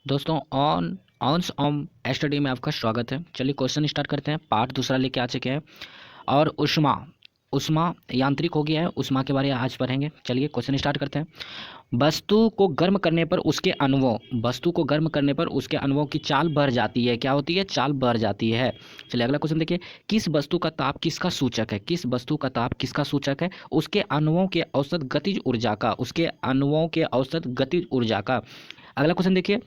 दोस्तों on ऑन्स on study में आपका स्वागत है। चलिए क्वेश्चन स्टार्ट करते हैं। पार्ट दूसरा लेके आ चुके हैं और उष्मा उष्मा यांत्रिक हो गया है। उष्मा के बारे में आज पढ़ेंगे। चलिए क्वेश्चन स्टार्ट करते हैं। वस्तु को गर्म करने पर उसके अणुओं की चाल बढ़ जाती है। क्या होती है? चाल बढ़ जाती है। चलिए अगला क्वेश्चन देखिए। किस वस्तु का ताप किसका सूचक है? किस वस्तु का ताप किसका सूचक है? उसके अणुओं के औसत गतिज ऊर्जा का। उसके अणुओं के औसत गतिज ऊर्जा का। अगला क्वेश्चन देखिए।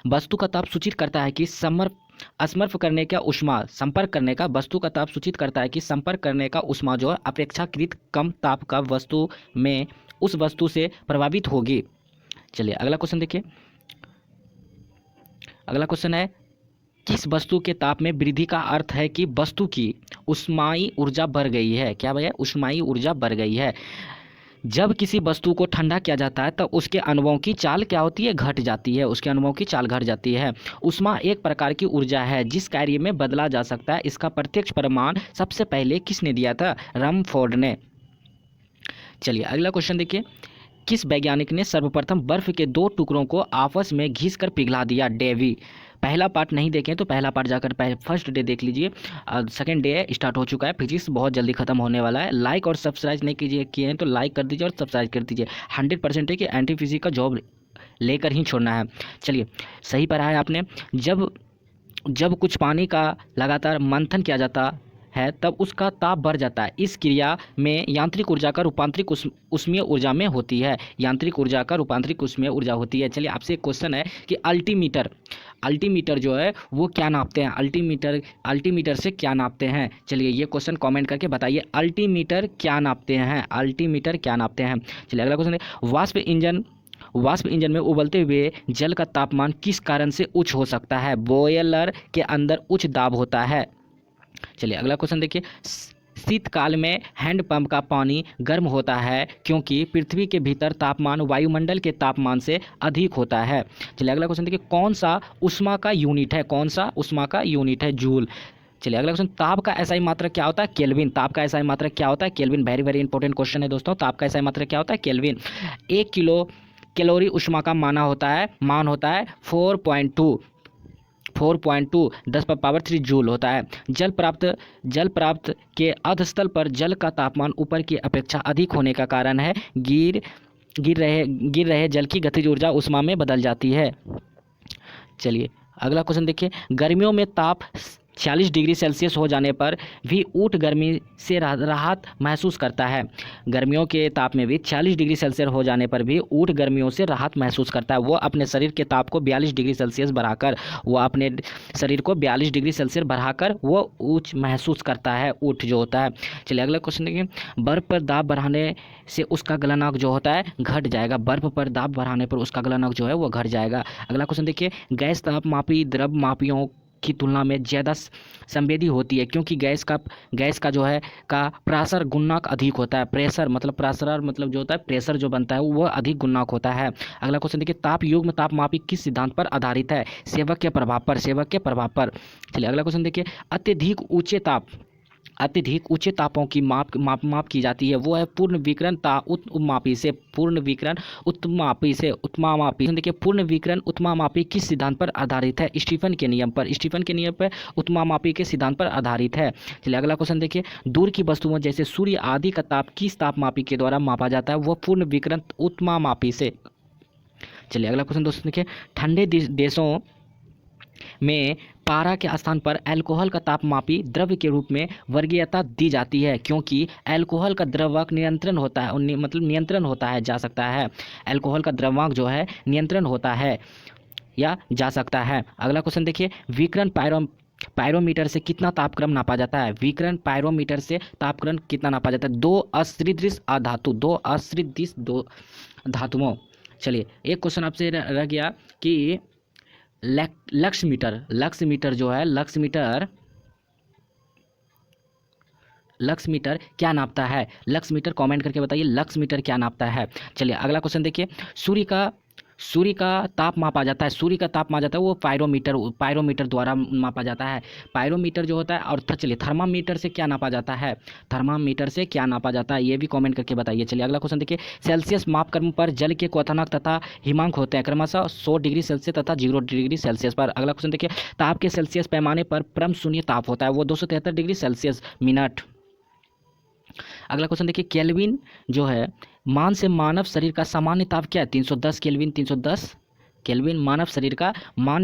वस्तु का ताप सूचित करता है कि स्मर्फ करने का उष्मा संपर्क करने का। वस्तु का ताप सूचित करता है कि संपर्क करने का उष्मा जो है अपेक्षाकृत कम ताप का वस्तु में उस वस्तु से प्रभावित होगी। चलिए अगला क्वेश्चन देखिए। अगला क्वेश्चन है, किस वस्तु के ताप में वृद्धि का अर्थ है कि वस्तु की उष्माई ऊर्जा बढ़ गई है। क्या भैया? उष्माई ऊर्जा बढ़ गई है। जब किसी वस्तु को ठंडा किया जाता है तो उसके अणुओं की चाल क्या होती है? घट जाती है। उसके अणुओं की चाल घट जाती है। ऊष्मा एक प्रकार की ऊर्जा है जिस कार्य में बदला जा सकता है। इसका प्रत्यक्ष प्रमाण सबसे पहले किसने दिया था? रमफोर्ड ने। चलिए अगला क्वेश्चन देखिए। किस वैज्ञानिक ने सर्वप्रथम बर्फ के दो टुकड़ों को आपस में घिसकर पिघला दिया? डेवी। पहला पार्ट नहीं देखें तो पहला पार्ट जाकर फर्स्ट डे देख लीजिए। सेकंड डे स्टार्ट हो चुका है। फिजिक्स बहुत जल्दी खत्म होने वाला है। लाइक और सब्सक्राइब नहीं किए हैं तो लाइक कर दीजिए और सब्सक्राइब कर दीजिए। 100% है कि एंटी फिजिक्स का जॉब लेकर ही छोड़ना है। चलिए सही पढ़ा है आपने। जब जब कुछ पानी का लगातार मंथन किया जाता है तब उसका ताप बढ़ जाता है। इस क्रिया में यांत्रिक ऊर्जा का रूपांतरिक उष्मीय ऊर्जा में होती है। यांत्रिक ऊर्जा का रूपांतरिक उष्मीय ऊर्जा होती है। चलिए आपसे एक क्वेश्चन है कि अल्टीमीटर अल्टीमीटर जो है वो क्या नापते हैं? अल्टीमीटर से क्या नापते हैं? चलिए ये क्वेश्चन कमेंट करके बताइए। अल्टीमीटर क्या नापते हैं? अल्टीमीटर क्या नापते हैं? चलिए अगला क्वेश्चन है, वाष्प इंजन में उबलते हुए जल का तापमान किस कारण से उच्च हो सकता है? बॉयलर के अंदर उच्च दाब होता है। चलिए अगला क्वेश्चन देखिए। शीतकाल में हैंडपंप का पानी गर्म होता है क्योंकि पृथ्वी के भीतर तापमान वायुमंडल के तापमान से अधिक होता है। चलिए अगला क्वेश्चन देखिए। कौन सा उष्मा का यूनिट है? कौन सा उष्मा का यूनिट है? जूल। चलिए अगला क्वेश्चन। ताप का एसआई मात्रक क्या होता है? केल्विन। ताप का एसआई मात्रक क्या होता है? Kelvin. Very very important question है दोस्तों। ताप का एसआई मात्रक क्या होता है? केल्विन। 1 किलो कैलोरी उष्मा का मान होता है 4.2 10 पावर 3 जूल होता है। जल प्राप्त के अधस्थल पर जल का तापमान ऊपर की अपेक्षा अधिक होने का कारण है गिर रहे जल की गतिज ऊर्जा उष्मा में बदल जाती है। चलिए अगला क्वेश्चन देखिए। गर्मियों में ताप 46 डिग्री सेल्सियस हो जाने पर भी ऊँट गर्मी से राहत महसूस करता है। गर्मियों के ताप में भी 46 डिग्री सेल्सियस हो जाने पर भी ऊँट गर्मियों से राहत महसूस करता है। वो अपने शरीर के ताप को 42 डिग्री सेल्सियस बढ़ाकर वो ऊँच महसूस करता है, ऊँट जो होता है। चलिए अगला क्वेश्चन देखिए। बर्फ़ पर दाब बढ़ाने से उसका गलनांक जो होता है घट जाएगा। बर्फ़ पर दाब बढ़ाने पर उसका गलनांक जो है वो घट जाएगा। अगला क्वेश्चन देखिए। गैस ताप मापी द्रव मापियों की तुलना में ज़्यादा संवेदी होती है क्योंकि गैस का जो है का प्रेशर गुणांक अधिक होता है। प्रेशर मतलब जो होता है प्रेशर जो बनता है वह अधिक गुणांक होता है। अगला क्वेश्चन देखिए। ताप युग्म ताप मापी किस सिद्धांत पर आधारित है? सेवक के प्रभाव पर। चलिए अगला क्वेश्चन देखिए। अत्यधिक ऊंचे तापों की माप की जाती है। वो है पूर्ण विकिरण उत्मापी से। देखिए पूर्ण विकिरण उत्मापी किस सिद्धांत पर आधारित है? स्टीफन के नियम पर उत्मापी के सिद्धांत पर आधारित है। चलिए अगला क्वेश्चन देखिए। दूर की वस्तुओं जैसे सूर्य आदि का ताप किस तापमापी के द्वारा मापा जाता है? वो पूर्ण विकिरण उत्मापी से। चलिए अगला क्वेश्चन दोस्तों देखिए। ठंडे देशों में पारा के स्थान पर अल्कोहल का तापमापी द्रव्य के रूप में वर्गीयता दी जाती है क्योंकि अल्कोहल का द्रव्यमान नियंत्रण होता है जा सकता है। अल्कोहल का द्रव्यमान जो है नियंत्रण होता है या जा सकता है। अगला क्वेश्चन देखिए। विकिरण पायरोमीटर से कितना तापक्रम नापा जाता है? विकिरण पायरोमीटर से तापक्रम कितना नापा जाता है? दो असदृश धातुओं। चलिए एक क्वेश्चन आपसे रह गया कि लक्स मीटर जो है लक्स मीटर क्या नापता है? लक्स मीटर कमेंट करके बताइए लक्स मीटर क्या नापता है। चलिए अगला क्वेश्चन देखिए। सूर्य का ताप मापा जाता है, सूर्य का ताप मापा जाता है वो पायरोमीटर द्वारा मापा जाता है। पायरोमीटर जो होता है, और चलिए थर्मामीटर से क्या नापा जाता है, थर्मामीटर से क्या नापा जाता है ये भी कमेंट करके बताइए। चलिए अगला क्वेश्चन देखिए, सेल्सियस मापक्रम पर जल के क्वथनांक तथा हिमांक होते हैं क्रमशः 100 डिग्री सेल्सियस तथा 0 डिग्री सेल्सियस पर। अगला क्वेश्चन देखिए, ताप के सेल्सियस पैमाने पर परम शून्य ताप होता है वो 273 डिग्री सेल्सियस मिनट। अगला क्वेश्चन देखिए, केल्विन जो है मान से मानव शरीर का सामान्य ताप क्या है, 310 केल्विन। 310 केल्विन मानव शरीर का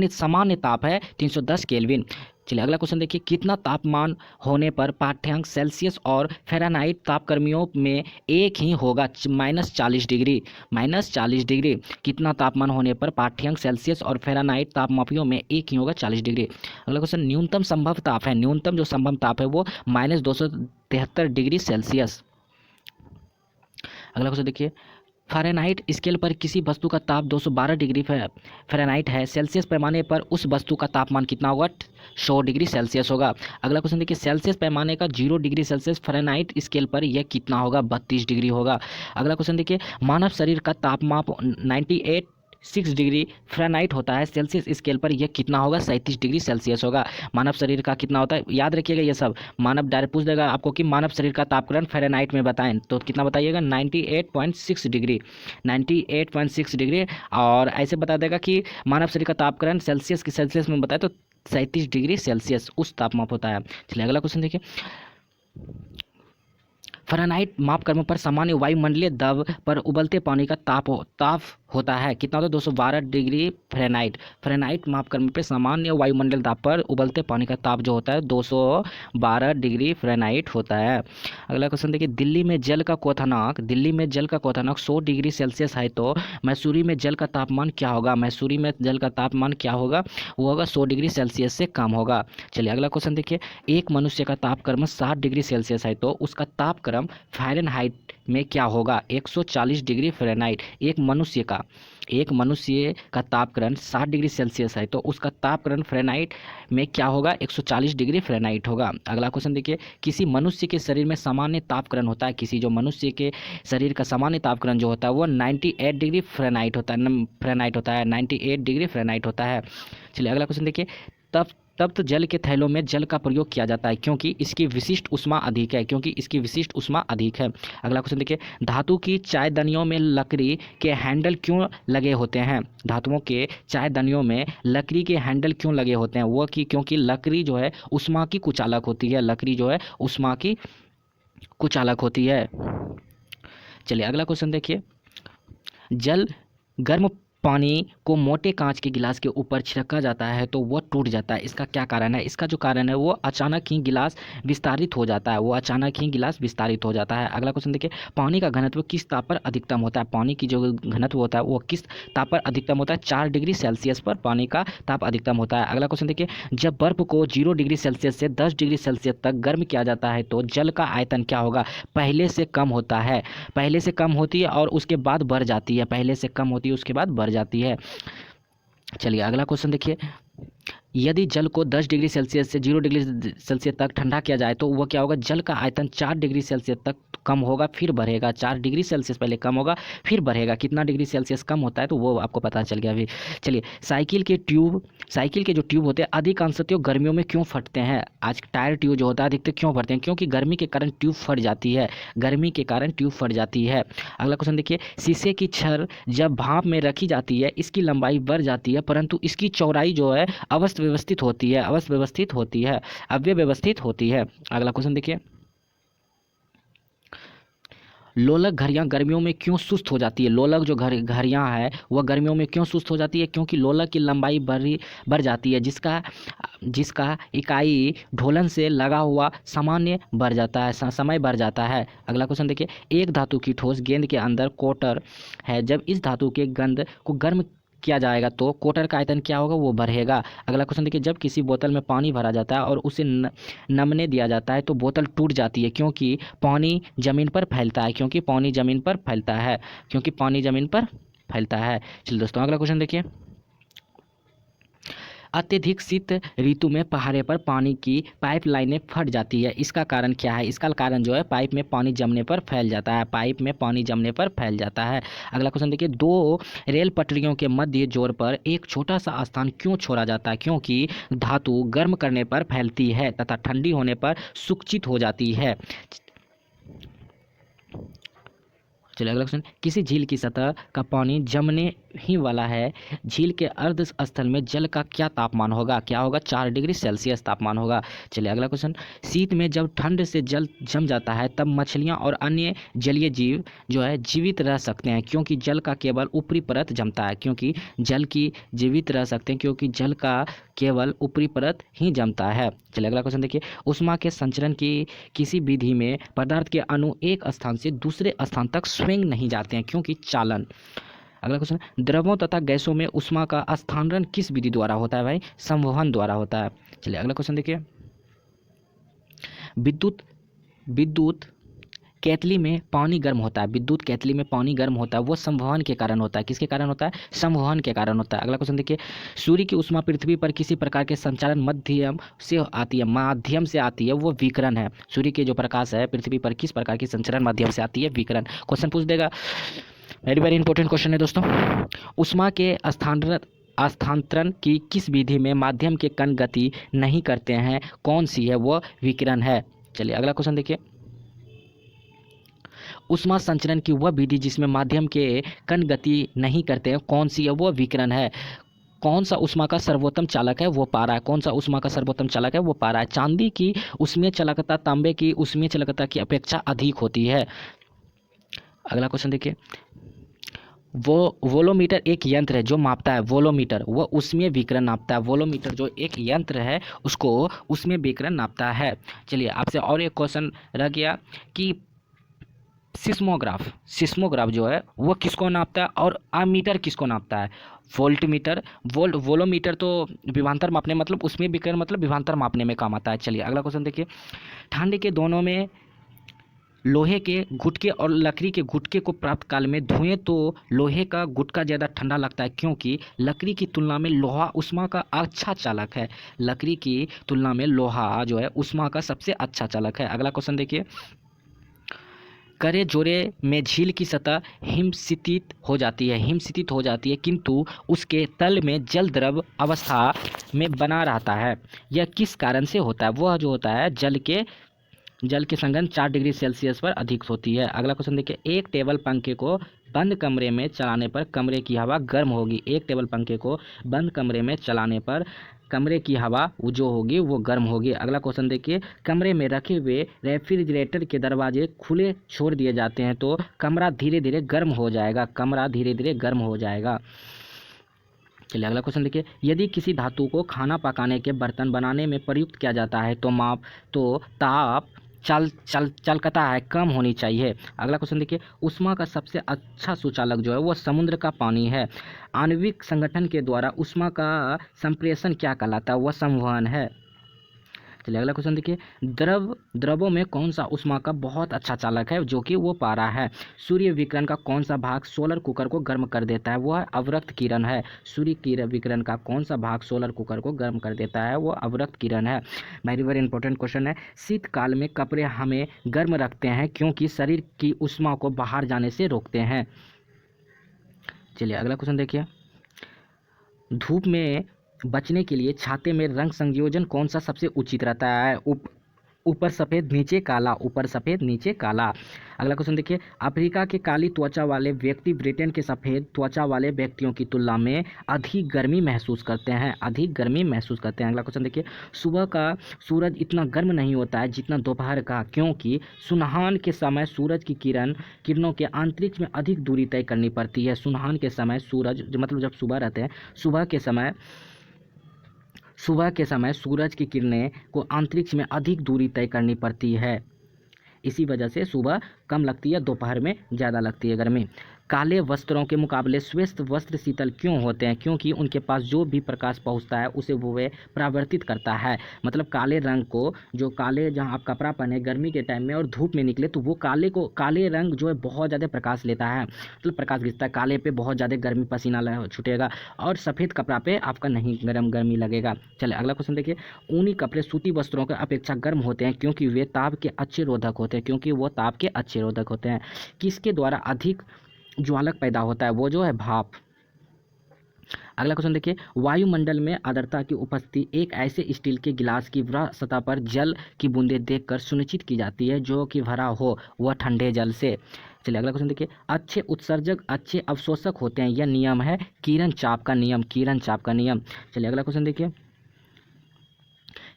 सामान्य ताप है 310 केल्विन। चलिए अगला क्वेश्चन देखिए, कितना तापमान होने पर पाठ्यांक सेल्सियस और फ़ारेनहाइट तापक्रमियों में एक ही होगा, -40 डिग्री। -40 डिग्री कितना तापमान होने पर पाठ्यांक सेल्सियस और फ़ारेनहाइट तापमापियों में एक ही होगा, 40 डिग्री। अगला क्वेश्चन, न्यूनतम संभव ताप है, न्यूनतम जो संभव ताप है वो -273 डिग्री सेल्सियस। अगला क्वेश्चन देखिए, फ़ारेनहाइट स्केल पर किसी वस्तु का ताप 212 डिग्री फ़ारेनहाइट है, सेल्सियस पैमाने पर उस वस्तु का तापमान कितना होगा, 100 डिग्री सेल्सियस होगा। अगला क्वेश्चन देखिए, सेल्सियस पैमाने का 0 डिग्री सेल्सियस फ़ारेनहाइट स्केल पर यह कितना होगा, 32 डिग्री होगा। अगला क्वेश्चन देखिए, मानव शरीर का तापमान 98.6 डिग्री फ़ारेनहाइट होता है, सेल्सियस स्केल पर यह कितना होगा, 37 डिग्री सेल्सियस होगा। मानव शरीर का कितना होता है, याद रखिएगा ये सब। मानव डायरेक्ट पूछ देगा आपको कि मानव शरीर का तापक्रम फ़ारेनहाइट में बताएं, तो कितना बताइएगा, 98.6 डिग्री। 98.6 डिग्री। और ऐसे बता देगा कि मानव शरीर का तापक्रम सेल्सियस में बताए तो 37 डिग्री सेल्सियस उस तापमान होता है। चलिए अगला क्वेश्चन देखिए, फ़ारेनहाइट मापक्रम पर सामान्य वायुमंडलीय दबाव पर उबलते पानी का ताप होता है कितना, होता है 212 डिग्री फ़ारेनहाइट। फ़ारेनहाइट मापक्रम पर सामान्य वायुमंडलीय दाब पर उबलते पानी का ताप जो होता है 212 डिग्री फ़ारेनहाइट होता है। अगला क्वेश्चन देखिए, दिल्ली में जल का क्वथनांक 100 डिग्री सेल्सियस है तो मैसूरी में जल का तापमान क्या होगा, मैसूरी में जल का तापमान क्या होगा, वो होगा 100 डिग्री सेल्सियस से कम होगा। चलिए अगला क्वेश्चन देखिए, एक मनुष्य का तापक्रम 60 डिग्री सेल्सियस है तो उसका तापक्रम फ़ारेनहाइट में क्या होगा, 140 डिग्री फ़ारेनहाइट। एक मनुष्य का तापक्रम 60 डिग्री सेल्सियस है तो उसका तापक्रम फ़ारेनहाइट में क्या होगा, 140 डिग्री फ़ारेनहाइट होगा। अगला क्वेश्चन देखिए, किसी मनुष्य के शरीर में सामान्य तापक्रम होता है, किसी जो मनुष्य के शरीर का सामान्य तापक्रम जो होता है वो 98 डिग्री फ़ारेनहाइट होता है 98 डिग्री फ़ारेनहाइट होता है। चलिए अगला क्वेश्चन देखिए, तप्त जल के थैलों में जल का प्रयोग किया जाता है क्योंकि इसकी विशिष्ट ऊष्मा अधिक है, अगला क्वेश्चन देखिए, धातु की चायदनियों में लकड़ी के हैंडल क्यों लगे होते हैं, धातुओं के चायदनियों में लकड़ी के हैंडल क्यों लगे होते हैं, वो क्योंकि लकड़ी जो है ऊष्मा की कुचालक होती है, चलिए अगला क्वेश्चन देखिए, गर्म पानी को मोटे कांच के गिलास के ऊपर छिड़का जाता है तो वह टूट जाता है, इसका क्या कारण है, इसका जो कारण है वो अचानक ही गिलास विस्तारित हो जाता है, अगला क्वेश्चन देखिए, पानी का घनत्व किस ताप पर अधिकतम होता है, पानी की जो घनत्व होता है वो किस ताप पर अधिकतम होता है, 4 डिग्री सेल्सियस पर पानी का ताप अधिकतम होता है। अगला क्वेश्चन देखिए, जब बर्फ को 0 डिग्री सेल्सियस से 10 डिग्री सेल्सियस तक गर्म किया जाता है तो जल का आयतन क्या होगा, पहले से कम होती है और उसके बाद बढ़ जाती है, चलिए अगला क्वेश्चन देखिए, यदि जल को 10 डिग्री सेल्सियस से 0 डिग्री सेल्सियस तक ठंडा किया जाए तो वह क्या होगा, जल का आयतन 4 डिग्री सेल्सियस तक कम होगा फिर बढ़ेगा, 4 डिग्री सेल्सियस पहले कम होगा फिर बढ़ेगा, कितना डिग्री सेल्सियस कम होता है तो वो आपको पता चल गया अभी। चलिए, साइकिल के जो ट्यूब होते हैं अधिकांशतः गर्मियों में क्यों फटते हैं, आज टायर ट्यूब जो होता है अधिकतर क्यों फटते हैं, क्योंकि गर्मी के कारण ट्यूब फट जाती है, अगला क्वेश्चन देखिए, शीशे की छड़ जब भाप में रखी जाती है इसकी लंबाई बढ़ जाती है परंतु इसकी चौड़ाई जो है अव्यवस्थित होती है, अगला क्वेश्चन देखिए, लोलक घड़ियां गर्मियों में क्यों सुस्त हो जाती है, लोलक जो घड़ियां है वह गर्मियों में क्यों सुस्त हो जाती है, क्योंकि लोलक की लंबाई बढ़ जाती है जिसका इकाई ढोलन से लगा हुआ समय बढ़ जाता है, अगला क्वेश्चन देखिए, एक धातु की ठोस गेंद के अंदर कोटर है, जब इस धातु के गंध को गर्म किया जाएगा तो कोटर का आयतन क्या होगा, वो बढ़ेगा, अगला क्वेश्चन देखिए, जब किसी बोतल में पानी भरा जाता है और उसे नमने दिया जाता है तो बोतल टूट जाती है क्योंकि पानी जमीन पर फैलता है, चलिए दोस्तों अगला क्वेश्चन देखिए, अत्यधिक शीत ऋतु में पहाड़े पर पानी की पाइपलाइनें फट जाती है। इसका कारण क्या है? इसका कारण जो है पाइप में पानी जमने पर फैल जाता है, पाइप में पानी जमने पर फैल जाता है। अगला क्वेश्चन देखिए, दो रेल पटरियों के मध्य जोड़ पर एक छोटा सा स्थान क्यों छोड़ा जाता है? क्योंकि धातु गर्म करने पर फैलती है तथा ठंडी होने पर सुक्षित हो जाती है। चलिए अगला क्वेश्चन, किसी झील की सतह का पानी जमने ही वाला है, झील के अर्ध स्थल में जल का क्या तापमान होगा? क्या होगा? 4 डिग्री सेल्सियस तापमान होगा। चलिए अगला क्वेश्चन, शीत में जब ठंड से जल जम जाता है तब मछलियां और अन्य जलीय जीव जो है जीवित रह सकते हैं, क्योंकि जल का केवल ऊपरी परत जमता है। क्योंकि जल की जीवित रह सकते हैं क्योंकि जल का केवल ऊपरी परत ही जमता है। चलिए अगला क्वेश्चन देखिए, ऊष्मा के संचरण की किसी विधि में पदार्थ के अणु एक स्थान से दूसरे स्थान तक स्वयं नहीं जाते हैं, क्योंकि चालन। अगला क्वेश्चन, द्रवों तथा गैसों में ऊष्मा का स्थानांतरण किस विधि द्वारा होता है? भाई संवहन द्वारा होता है। चलिए अगला क्वेश्चन देखिए, विद्युत केतली में पानी गर्म होता है, विद्युत केतली में पानी गर्म होता है, वो संवहन के कारण होता है। किसके कारण होता है? संवहन के कारण होता है। अगला क्वेश्चन देखिए, सूर्य की ऊष्मा पृथ्वी पर किसी प्रकार के संचालन माध्यम से आती है, वो विकिरण है। सूर्य के जो प्रकाश है पृथ्वी पर किस प्रकार की संचालन माध्यम से आती है? विकिरण। क्वेश्चन पूछ देगा, वेरी वेरी इंपॉर्टेंट क्वेश्चन है दोस्तों। ऊष्मा के स्थानांतरण की किस विधि में माध्यम के कण गति नहीं करते हैं, कौन सी है? वो विकिरण है। चलिए अगला क्वेश्चन देखिए, ऊष्मा संचरण की वह विधि जिसमें माध्यम के कण गति नहीं करते हैं, कौन सी है? वो विकिरण है। कौन सा ऊष्मा का सर्वोत्तम चालक है? वो पारा है। कौन सा ऊष्मा का सर्वोत्तम चालक है? वो पारा है। चांदी की ऊष्मीय चालकता तांबे की ऊष्मीय चालकता की अपेक्षा अधिक होती है। अगला क्वेश्चन देखिए, वोलोमीटर एक यंत्र है जो मापता है, वोलोमीटर वो उसमें विकिरण नापता है। वोलोमीटर जो एक यंत्र है उसको उसमें विकिरण नापता है। चलिए आपसे और एक क्वेश्चन रह गया कि सिस्मोग्राफ जो है वो किसको नापता है और अमीटर किसको नापता है? वोलोमीटर तो विभवांतर मापने मतलब उसमें विकिरण मतलब विभवांतर मापने में काम आता है। चलिए अगला क्वेश्चन देखिए, ठंड के दोनों में लोहे के गुटके और लकड़ी के गुटके को प्राप्त काल में धुएं तो लोहे का गुटका ज़्यादा ठंडा लगता है, क्योंकि लकड़ी की तुलना में लोहा ऊष्मा का अच्छा चालक है। लकड़ी की तुलना में लोहा जो है ऊष्मा का सबसे अच्छा चालक है। अगला क्वेश्चन देखिए, करे जोरे में झील की सतह हिमस्थित हो जाती है, किंतु उसके तल में जल द्रव अवस्था में बना रहता है। यह किस कारण से होता है? वह जो होता है जल के संघनन 4 डिग्री सेल्सियस पर अधिक होती है। अगला क्वेश्चन देखिए, एक टेबल पंखे को बंद कमरे में चलाने पर कमरे की हवा गर्म होगी। एक टेबल पंखे को बंद कमरे में चलाने पर कमरे की हवा जो होगी वो गर्म होगी। अगला क्वेश्चन देखिए, कमरे में रखे हुए रेफ्रिजरेटर के दरवाजे खुले छोड़ दिए जाते हैं तो कमरा धीरे धीरे गर्म हो जाएगा। चलिए अगला क्वेश्चन देखिए, यदि किसी धातु को खाना पकाने के बर्तन बनाने में प्रयुक्त किया जाता है तो ताप चालकता है कम होनी चाहिए। अगला क्वेश्चन देखिए, ऊष्मा का सबसे अच्छा सुचालक जो है वो समुद्र का पानी है। आणविक संगठन के द्वारा ऊष्मा का संप्रेषण क्या कहलाता है? वह संवहन है। चलिए अगला क्वेश्चन देखिए, द्रवों में कौन सा ऊष्मा का बहुत अच्छा चालक है? जो कि वो पारा है। सूर्य विकिरण का कौन सा भाग सोलर कुकर को गर्म कर देता है? वह अवरक्त किरण है। सूर्य विकिरण का कौन सा भाग सोलर कुकर को गर्म कर देता है? वो अवरक्त किरण है। वेरी वेरी इंपॉर्टेंट क्वेश्चन है। शीतकाल में कपड़े हमें गर्म रखते हैं क्योंकि शरीर की ऊष्मा को बाहर जाने से रोकते हैं। चलिए अगला क्वेश्चन देखिए, धूप में बचने के लिए छाते में रंग संयोजन कौन सा सबसे उचित रहता है? ऊपर सफ़ेद नीचे काला, ऊपर सफ़ेद नीचे काला। अगला क्वेश्चन देखिए, अफ्रीका के काली त्वचा वाले व्यक्ति ब्रिटेन के सफ़ेद त्वचा वाले व्यक्तियों की तुलना में अधिक गर्मी महसूस करते हैं। अगला क्वेश्चन देखिए, सुबह का सूरज इतना गर्म नहीं होता है जितना दोपहर का, क्योंकि सुनहान के समय सूरज की किरणों के अंतरिक्ष में अधिक दूरी तय करनी पड़ती है। सुनहान के समय सूरज मतलब जब सुबह रहते हैं, सुबह के समय सूरज की किरणें को अंतरिक्ष में अधिक दूरी तय करनी पड़ती है। इसी वजह से सुबह कम लगती है, दोपहर में ज़्यादा लगती है गर्मी। काले वस्त्रों के मुकाबले श्वेत वस्त्र शीतल क्यों होते हैं? क्योंकि उनके पास जो भी प्रकाश पहुंचता है उसे वो वे परावर्तित करता है। मतलब काले रंग को, जो काले जहां आप कपड़ा पहने गर्मी के टाइम में और धूप में निकले तो वो काले रंग जो है बहुत ज़्यादा प्रकाश लेता है, मतलब प्रकाश खींचता है। काले पे बहुत ज़्यादा गर्मी पसीना छूटेगा और सफ़ेद कपड़ा पे आपका नहीं गर्मी लगेगा। चलिए अगला क्वेश्चन देखिए। ऊनी कपड़े सूती वस्त्रों के अपेक्षा गर्म होते हैं क्योंकि वे ताप के अच्छे रोधक होते हैं, क्योंकि वो ताप के अच्छे रोधक होते हैं। किसके द्वारा अधिक ज्वालक पैदा होता है? वो जो है भाप। अगला क्वेश्चन देखिए। वायुमंडल में आर्द्रता की उपस्थिति एक ऐसे स्टील के गिलास की वृह सतह पर जल की बूंदें देखकर सुनिश्चित की जाती है जो कि भरा हो वह ठंडे जल से। चलिए अगला क्वेश्चन देखिए। अच्छे उत्सर्जक अच्छे अवशोषक होते हैं, यह नियम है किरण चाप का नियम, किरण चाप का नियम। चलिए अगला क्वेश्चन देखिए।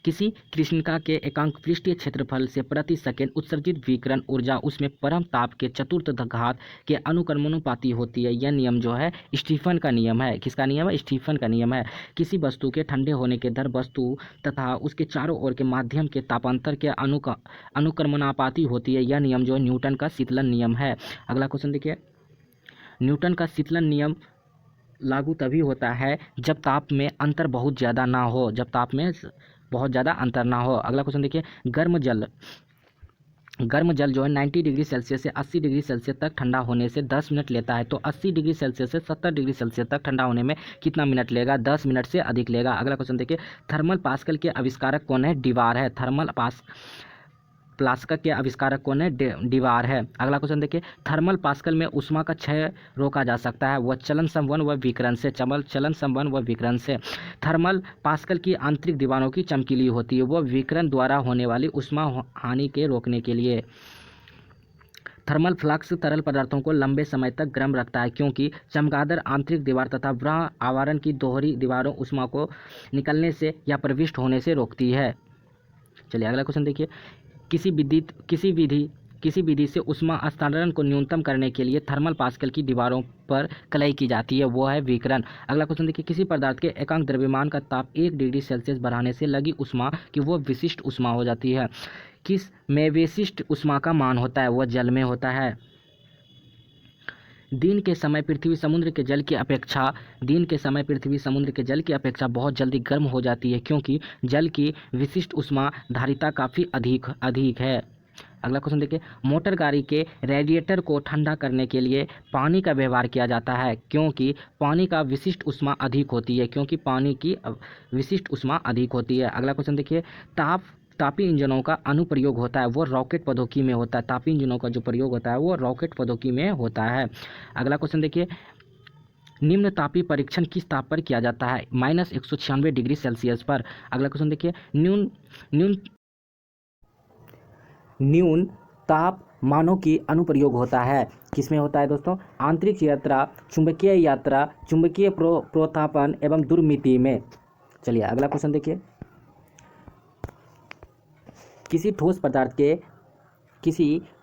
किसी कृष्णिका के एकांक पृष्ठीय क्षेत्रफल से प्रति सेकंड उत्सर्जित विकिरण ऊर्जा उसमें परम ताप के चतुर्थ घात के अनुक्रमानुपाती होती है। यह नियम जो है स्टीफन का नियम है। किसका नियम है? स्टीफन का नियम है। किसी वस्तु के ठंडे होने के दर वस्तु तथा उसके चारों ओर के माध्यम के तापांतर के अनुक्रमानुपाती होती है। यह नियम जो है न्यूटन का शीतलन नियम है। अगला क्वेश्चन देखिए। न्यूटन का शीतलन नियम लागू तभी होता है जब ताप में अंतर बहुत ज़्यादा ना हो, जब ताप में बहुत ज़्यादा अंतर ना हो। अगला क्वेश्चन देखिए। गर्म जल जो है 90 डिग्री सेल्सियस से 80 डिग्री सेल्सियस तक ठंडा होने से 10 मिनट लेता है, तो 80 डिग्री सेल्सियस से 70 डिग्री सेल्सियस तक ठंडा होने में कितना मिनट लेगा? 10 मिनट से अधिक लेगा। अगला क्वेश्चन देखिए। थर्मल पास्कल के आविष्कारक कौन है? डिवार है। प्लास्का के आविष्कारक कौन है? डिवार है। अगला क्वेश्चन देखिए। थर्मल पास्कल में ऊष्मा का क्षय रोका जा सकता है, वह चलन संवहन व विकिरण से। चलन संवहन व विकिरण से। थर्मल पास्कल की आंतरिक दीवारों की चमकीली होती है, वह विकिरण द्वारा होने वाली ऊष्मा हानि के रोकने के लिए। थर्मल फ्लक्स तरल पदार्थों को लंबे समय तक गर्म रखता है क्योंकि चमगादड़ आंतरिक दीवार तथा बाह्य आवरण की दोहरी दीवारों ऊष्मा को निकलने से या प्रविष्ट होने से रोकती है। चलिए अगला क्वेश्चन देखिए। किसी विधि से ऊष्मा हस्तांतरण को न्यूनतम करने के लिए थर्मल पास्कल की दीवारों पर कलई की जाती है, वो है विकिरण। अगला क्वेश्चन देखिए। किसी पदार्थ के एकांक द्रव्यमान का ताप 1 डिग्री सेल्सियस बढ़ाने से लगी ऊष्मा की वो विशिष्ट ऊष्मा हो जाती है। किस में विशिष्ट ऊष्मा का मान होता है? वह जल में होता है। दिन के समय पृथ्वी समुद्र के जल की अपेक्षा बहुत जल्दी गर्म हो जाती है क्योंकि जल की विशिष्ट ऊष्मा धारिता काफ़ी अधिक है। अगला क्वेश्चन देखिए। मोटर गाड़ी के रेडिएटर को ठंडा करने के लिए पानी का व्यवहार किया जाता है क्योंकि पानी का विशिष्ट ऊष्मा अधिक होती है, अगला क्वेश्चन देखिए। तापी इंजनों का अनुप्रयोग होता है, वो रॉकेट पद्धति में होता है। तापी इंजनों का जो प्रयोग होता है वो रॉकेट पद्धति में होता है। अगला क्वेश्चन देखिए। निम्न तापीय परीक्षण किस ताप पर किया जाता है? -196 डिग्री सेल्सियस पर। अगला क्वेश्चन देखिए। न्यून ताप मानों की अनुप्रयोग होता है, किसमें होता है दोस्तों? आंतरिक यात्रा, चुंबकीय प्रोत्थापन एवं दुर्मिति में। चलिए अगला क्वेश्चन देखिए। किसी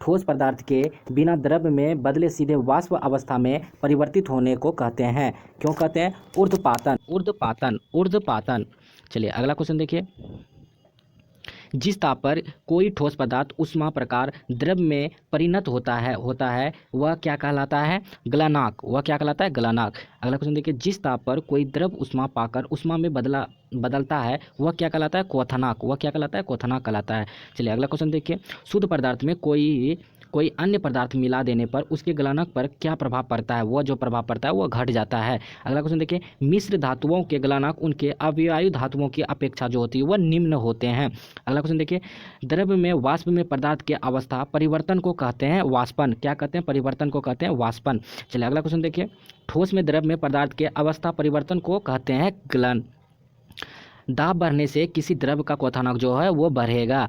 ठोस पदार्थ के बिना द्रव में बदले सीधे वाष्प अवस्था में परिवर्तित होने को कहते हैं, क्यों कहते हैं? ऊर्ध्वपातन। चलिए अगला क्वेश्चन देखिए। जिस ताप पर कोई ठोस पदार्थ ऊष्मा प्रकार द्रव में परिणत होता है वह क्या कहलाता है? गलनांक। अगला क्वेश्चन देखिए। जिस ताप पर कोई द्रव ऊष्मा पाकर ऊष्मा में बदलता है वह क्या कहलाता है? क्वथनांक कहलाता है। चलिए अगला क्वेश्चन देखिए। शुद्ध पदार्थ में कोई अन्य पदार्थ मिला देने पर उसके गलनांक पर क्या प्रभाव पड़ता है? वह जो प्रभाव पड़ता है वह घट जाता है। अगला क्वेश्चन देखिए। मिश्र धातुओं के गलनांक उनके अवयवी धातुओं की अपेक्षा जो होती है वह निम्न होते हैं। अगला क्वेश्चन देखिए। द्रव में वाष्प में पदार्थ के अवस्था परिवर्तन को कहते हैं वाष्पन। क्या कहते हैं? परिवर्तन को कहते हैं वाष्पन। चलिए अगला क्वेश्चन देखिए। ठोस में द्रव में पदार्थ के अवस्था परिवर्तन को कहते हैं गलन। दाब बढ़ने से किसी द्रव का क्वथनांक जो है वो बढ़ेगा।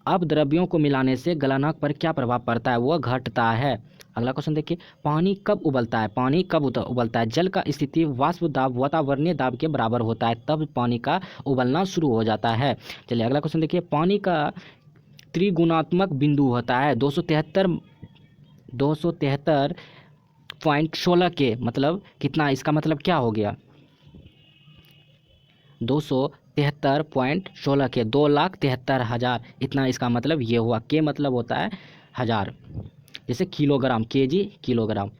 अब द्रव्यों को मिलाने से गलनांक पर क्या प्रभाव पड़ता है? वह घटता है। अगला क्वेश्चन देखिए। पानी कब उबलता है? जल का स्थिति वाष्प दाब वातावरणीय दाब के बराबर होता है, तब पानी का उबलना शुरू हो जाता है। चलिए अगला क्वेश्चन देखिए। पानी का त्रिगुणात्मक बिंदु होता है 273.16 के, मतलब कितना? इसका मतलब क्या हो गया? 273.16 के 2,73,000, इतना इसका मतलब ये हुआ। के मतलब होता है 1000, जैसे किलोग्राम, केजी किलोग्राम।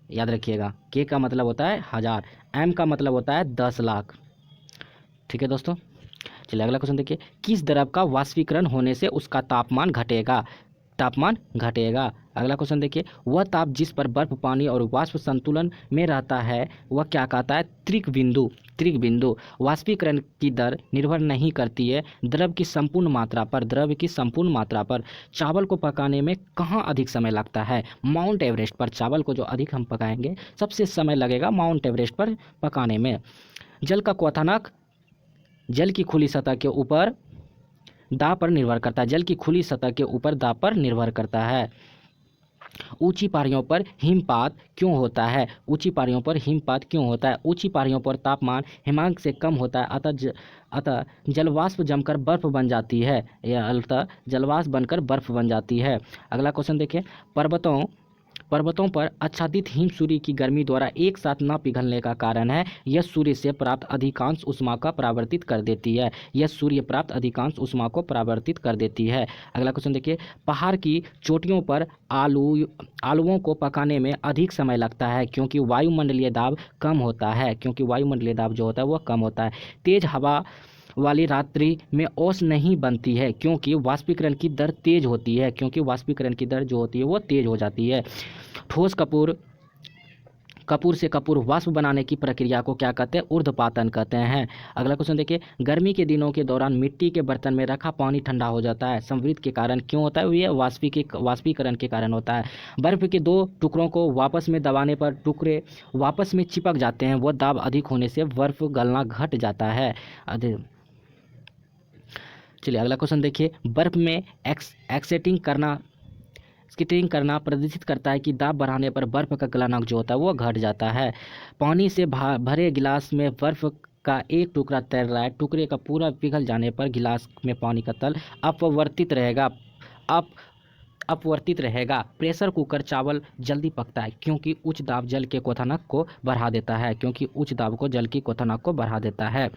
याद रखिएगा, के का मतलब होता है 1000, एम का मतलब होता है 10 लाख। ठीक है दोस्तों, चलिए अगला क्वेश्चन देखिए, किस द्रव का वाष्पीकरण होने से उसका तापमान घटेगा? तापमान घटेगा। अगला क्वेश्चन देखिए, वह ताप जिस पर बर्फ, पानी और वाष्प संतुलन में रहता है वह क्या कहता है? त्रिक बिंदु। त्रिक बिंदु। वाष्पीकरण की दर निर्भर नहीं करती है द्रव की संपूर्ण मात्रा पर। द्रव की संपूर्ण मात्रा पर। चावल को पकाने में कहाँ अधिक समय लगता है? माउंट एवरेस्ट पर। चावल को जो अधिक हम पकाएंगे सबसे समय लगेगा माउंट एवरेस्ट पर पकाने में। जल का क्वथनांक जल की खुली सतह के ऊपर दाब पर निर्भर करता है। जल की खुली सतह के ऊपर दाब पर निर्भर करता है। ऊंची पहाड़ियों पर हिमपात क्यों होता है? ऊंची पहाड़ियों पर हिमपात क्यों होता है? ऊंची पहाड़ियों पर तापमान हिमांक से कम होता है, अतः जलवाष्प जमकर बर्फ बन जाती है। अतः जलवाष्प बनकर बर्फ बन जाती है। अगला क्वेश्चन देखिए, पर्वतों पर आच्छादित हिम सूर्य की गर्मी द्वारा एक साथ न पिघलने का कारण है? यह सूर्य से प्राप्त अधिकांश ऊष्मा का परावर्तित कर देती है। यह सूर्य प्राप्त अधिकांश ऊष्मा को परावर्तित कर देती है। अगला क्वेश्चन देखिए, पहाड़ की चोटियों पर आलुओं को पकाने में अधिक समय लगता है क्योंकि वायुमंडलीय दाब कम होता है। क्योंकि वायुमंडलीय दाब जो होता है वह कम होता है। तेज हवा वाली रात्रि में ओस नहीं बनती है क्योंकि वाष्पीकरण की दर तेज होती है। क्योंकि वाष्पीकरण की दर जो होती है वो तेज हो जाती है। ठोस कपूर से कपूर वाष्प बनाने की प्रक्रिया को क्या कहते हैं? ऊर्ध्वपातन कहते हैं। अगला क्वेश्चन देखिए, गर्मी के दिनों के दौरान मिट्टी के बर्तन में रखा पानी ठंडा हो जाता है, संवृत के कारण क्यों होता है? यह वाष्पीकरण के कारण होता है। बर्फ के दो टुकड़ों को वापस में दबाने पर टुकड़े वापस में चिपक जाते हैं, वह दाब अधिक होने से बर्फ गलना घट जाता है। चलिए अगला क्वेश्चन देखिए, बर्फ में स्किटरिंग करना प्रदर्शित करता है कि दाब बढ़ाने पर बर्फ का गलनांक जो होता है वो घट जाता है। पानी से भरे गिलास में बर्फ का एक टुकड़ा तैर रहा है, टुकड़े का पूरा पिघल जाने पर गिलास में पानी का तल अपवर्तित रहेगा। प्रेशर कुकर चावल जल्दी पकता है क्योंकि उच्च दाब जल के क्वथनांक को बढ़ा देता है। क्योंकि उच्च दाब को जल की क्वथनांक को बढ़ा देता है।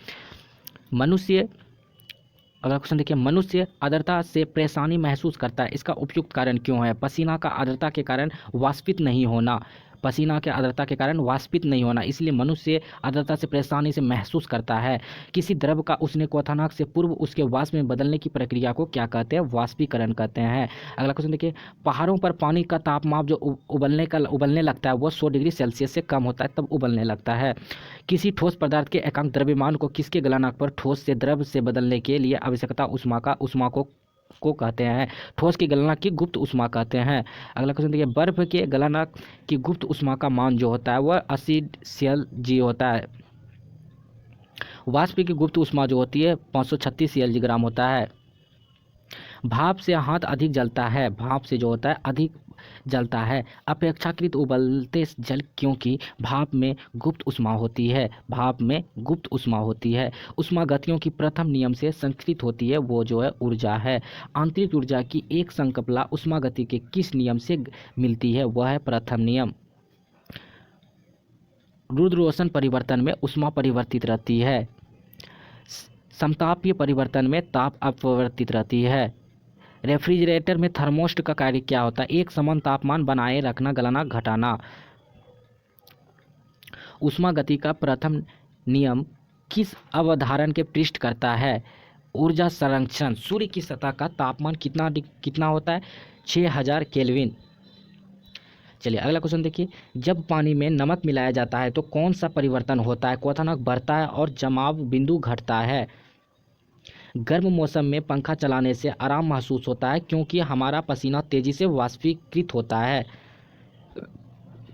अगला क्वेश्चन देखिए, मनुष्य आर्द्रता से परेशानी महसूस करता है, इसका उपयुक्त कारण क्यों है? पसीना का आर्द्रता के कारण वाष्पित नहीं होना। पसीना के आर्द्रता के कारण वाष्पित नहीं होना, इसलिए मनुष्य आर्द्रता से परेशानी से महसूस करता है। किसी द्रव का उसने क्वथनांक से पूर्व उसके वाष्प में बदलने की प्रक्रिया को क्या कहते हैं? वाष्पीकरण कहते हैं। अगला क्वेश्चन देखिए, पहाड़ों पर पानी का तापमान जो उबलने लगता है वो 100 डिग्री सेल्सियस से कम होता है तब उबलने लगता है। किसी ठोस पदार्थ के एकांक द्रव्यमान को किसके गलनांक पर ठोस से द्रव से बदलने के लिए आवश्यकता ऊष्मा को कहते हैं? ठोस की गलनांक की गुप्त ऊष्मा कहते हैं। अगला क्वेश्चन देखिए, बर्फ के गलनांक की गुप्त ऊष्मा का मान जो होता है वह 80 CLG होता है। वाष्प की गुप्त ऊष्मा जो होती है 536 CLG ग्राम होता है। भाप से हाथ अधिक जलता है, भाप से जो होता है अधिक जलता है अपेक्षाकृत उबलते जल क्योंकि भाप में गुप्त ऊष्मा होती है। भाप में गुप्त ऊष्मा होती है। ऊष्मा गतियों की प्रथम नियम से संस्कृत होती है, वो जो है ऊर्जा है। आंतरिक ऊर्जा की एक संकल्पना ऊष्मा गति के किस नियम से मिलती है? वह है प्रथम नियम। रुद्रोष्ण परिवर्तन में ऊष्मा परिवर्तित रहती है, समतापीय परिवर्तन में ताप अपवर्तित रहती है। रेफ्रिजरेटर में थर्मोस्ट का कार्य क्या होता है? एक समान तापमान बनाए रखना, गलना, घटाना। ऊष्मा गति का प्रथम नियम किस अवधारण के पृष्ठ करता है? ऊर्जा संरक्षण। सूर्य की सतह का तापमान कितना होता है? 6000 केल्विन। चलिए अगला क्वेश्चन देखिए, जब पानी में नमक मिलाया जाता है तो कौन सा परिवर्तन होता है? क्वथनांक बढ़ता है और जमाव बिंदु घटता है। गर्म मौसम में पंखा चलाने से आराम महसूस होता है क्योंकि हमारा पसीना तेजी से वाष्पीकृत होता है।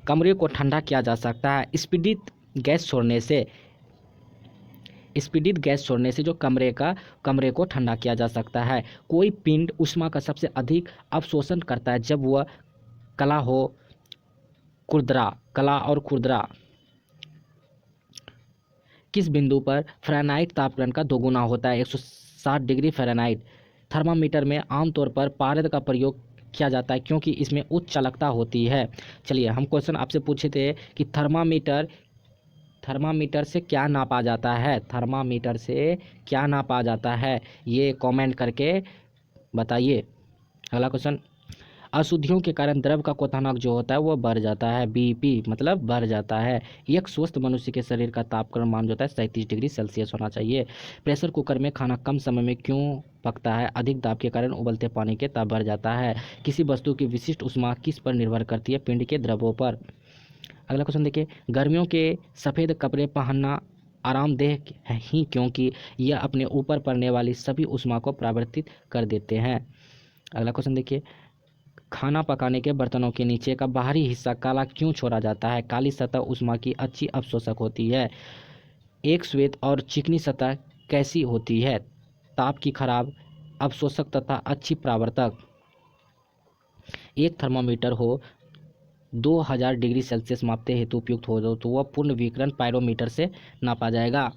कमरे को ठंडा किया जा सकता है स्पीडित गैस छोड़ने से जो कमरे को ठंडा किया जा सकता है। कोई पिंड ऊष्मा का सबसे अधिक अवशोषण करता है जब वह कला और खुरदरा किस बिंदु पर फ़ारेनहाइट तापक्रम का दोगुना होता है? 160 डिग्री फ़ारेनहाइट। थर्मामीटर में आमतौर पर पारद का प्रयोग किया जाता है क्योंकि इसमें उच्च चालकता होती है। चलिए हम क्वेश्चन आपसे पूछे थे कि थर्मामीटर से क्या नापा जाता है? थर्मामीटर से क्या नापा जाता है? ये कमेंट करके बताइए। अगला क्वेश्चन, अशुद्धियों के कारण द्रव का क्वथनांक जो होता है वो बढ़ जाता है, बीपी मतलब बढ़ जाता है। एक स्वस्थ मनुष्य के शरीर का तापक्रम मान जो होता है 37 डिग्री सेल्सियस होना चाहिए। प्रेशर कुकर में खाना कम समय में क्यों पकता है? अधिक दाब के कारण उबलते पानी के ताप बढ़ जाता है। किसी वस्तु की विशिष्ट ऊष्मा किस पर निर्भर करती है? पिंड के द्रवों पर। अगला क्वेश्चन देखिए, गर्मियों के सफ़ेद कपड़े पहनना आरामदेह है ही क्योंकि यह अपने ऊपर पड़ने वाली सभी ऊष्मा को परावर्तित कर देते हैं। अगला क्वेश्चन देखिए, खाना पकाने के बर्तनों के नीचे का बाहरी हिस्सा काला क्यों छोड़ा जाता है? काली सतह ऊष्मा की अच्छी अवशोषक होती है। एक श्वेत और चिकनी सतह कैसी होती है? ताप की खराब अवशोषक तथा अच्छी परावर्तक। एक थर्मामीटर हो 2000 डिग्री सेल्सियस मापते हेतु उपयुक्त हो तो वह पूर्ण विकिरण पायरोमीटर से नापा जाएगा।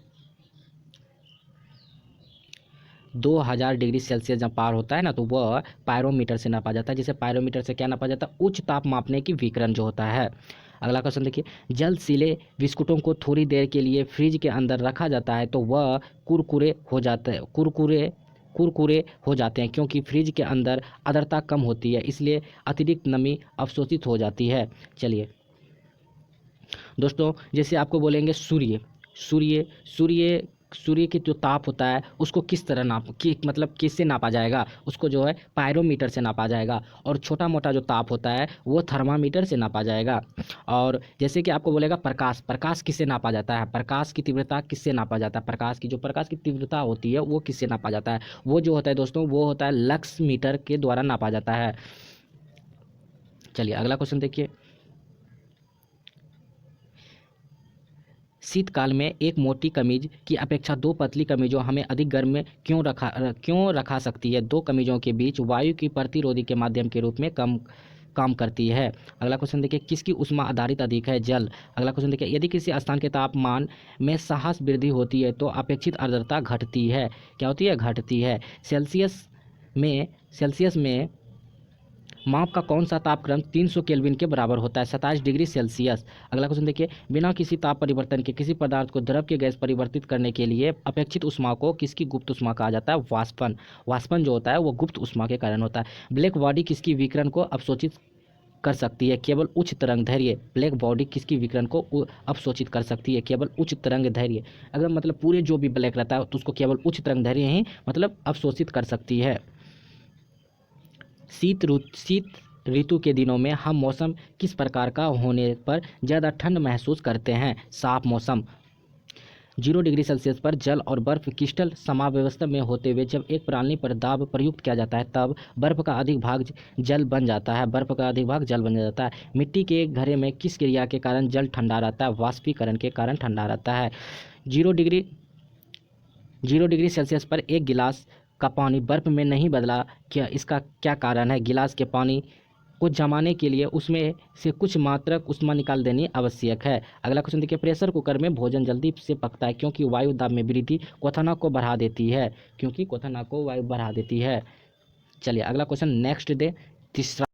2000 डिग्री सेल्सियस जब पार होता है ना तो वह पायरोमीटर से नापा जाता है। जिसे पायरोमीटर से क्या नापा जाता है? उच्च ताप मापने की विकिरण जो होता है। अगला क्वेश्चन देखिए, जल सीले बिस्कुटों को थोड़ी देर के लिए फ्रिज के अंदर रखा जाता है तो वह कुरकुरे हो जाते हैं कुरकुरे हो जाते हैं क्योंकि फ्रिज के अंदर आर्द्रता कम होती है, इसलिए अतिरिक्त नमी अवशोषित हो जाती है। चलिए दोस्तों, जैसे आपको बोलेंगे सूर्य सूर्य सूर्य सूर्य की जो ताप होता है उसको किस तरह मतलब किससे नापा जाएगा? उसको जो है पायरोमीटर से नापा जाएगा। और छोटा मोटा जो ताप होता है वो थर्मामीटर से नापा जाएगा। और जैसे कि आपको बोलेगा प्रकाश किससे नापा जाता है? प्रकाश की तीव्रता किससे नापा जाता है? प्रकाश की तीव्रता होती है वो किससे नापा जाता है? वो जो होता है दोस्तों वो होता है लक्स मीटर के द्वारा नापा जाता है। चलिए अगला क्वेश्चन देखिए, शीतकाल में एक मोटी कमीज की अपेक्षा दो पतली कमीजों हमें अधिक गर्म में क्यों रखा सकती है? दो कमीजों के बीच वायु की प्रतिरोधी के माध्यम के रूप में काम करती है। अगला क्वेश्चन देखिए, किसकी ऊष्मा आधारित अधिक है? जल। अगला क्वेश्चन देखिए, यदि किसी स्थान के तापमान में साहस वृद्धि होती है तो अपेक्षित आर्द्रता घटती है। क्या होती है? घटती है। सेल्सियस में माप का कौन सा तापक्रम 300 केल्विन के बराबर होता है? 27 डिग्री सेल्सियस। अगला क्वेश्चन देखिए, बिना किसी ताप परिवर्तन के किसी पदार्थ को द्रव के गैस परिवर्तित करने के लिए अपेक्षित ऊष्मा को किसकी गुप्त ऊष्मा कहा जाता है? वाष्पन। वाष्पन जो होता है वो गुप्त ऊष्मा के कारण होता है। ब्लैक बॉडी किसकी विकिरण को अवशोषित कर सकती है? केवल उच्च तरंग दैर्घ्य। ब्लैक बॉडी किसकी विकिरण को अवशोषित कर सकती है? केवल उच्च तरंग दैर्घ्य। अगर मतलब पूरे जो भी ब्लैक रहता है तो उसको केवल उच्च तरंग दैर्घ्य ही मतलब अवशोषित कर सकती है। शीत ऋतु के दिनों में हम मौसम किस प्रकार का होने पर ज़्यादा ठंड महसूस करते हैं? साफ मौसम। 0 डिग्री सेल्सियस पर जल और बर्फ क्रिस्टल समावस्था में होते हुए जब एक प्रणाली पर दाब प्रयुक्त किया जाता है तब बर्फ का अधिक भाग जल बन जाता है। मिट्टी के घड़े में किस क्रिया के कारण जल ठंडा रहता है? वाष्पीकरण के कारण ठंडा रहता है। 0 डिग्री 0 डिग्री सेल्सियस पर एक गिलास का पानी बर्फ में नहीं बदला, क्या इसका क्या कारण है? गिलास के पानी को जमाने के लिए उसमें से कुछ मात्रक ऊष्मा निकाल देनी आवश्यक है। अगला क्वेश्चन देखिए, प्रेशर कुकर में भोजन जल्दी से पकता है क्योंकि वायु दाब में वृद्धि क्वथनांक को बढ़ा देती है। चलिए अगला क्वेश्चन नेक्स्ट दे तीसरा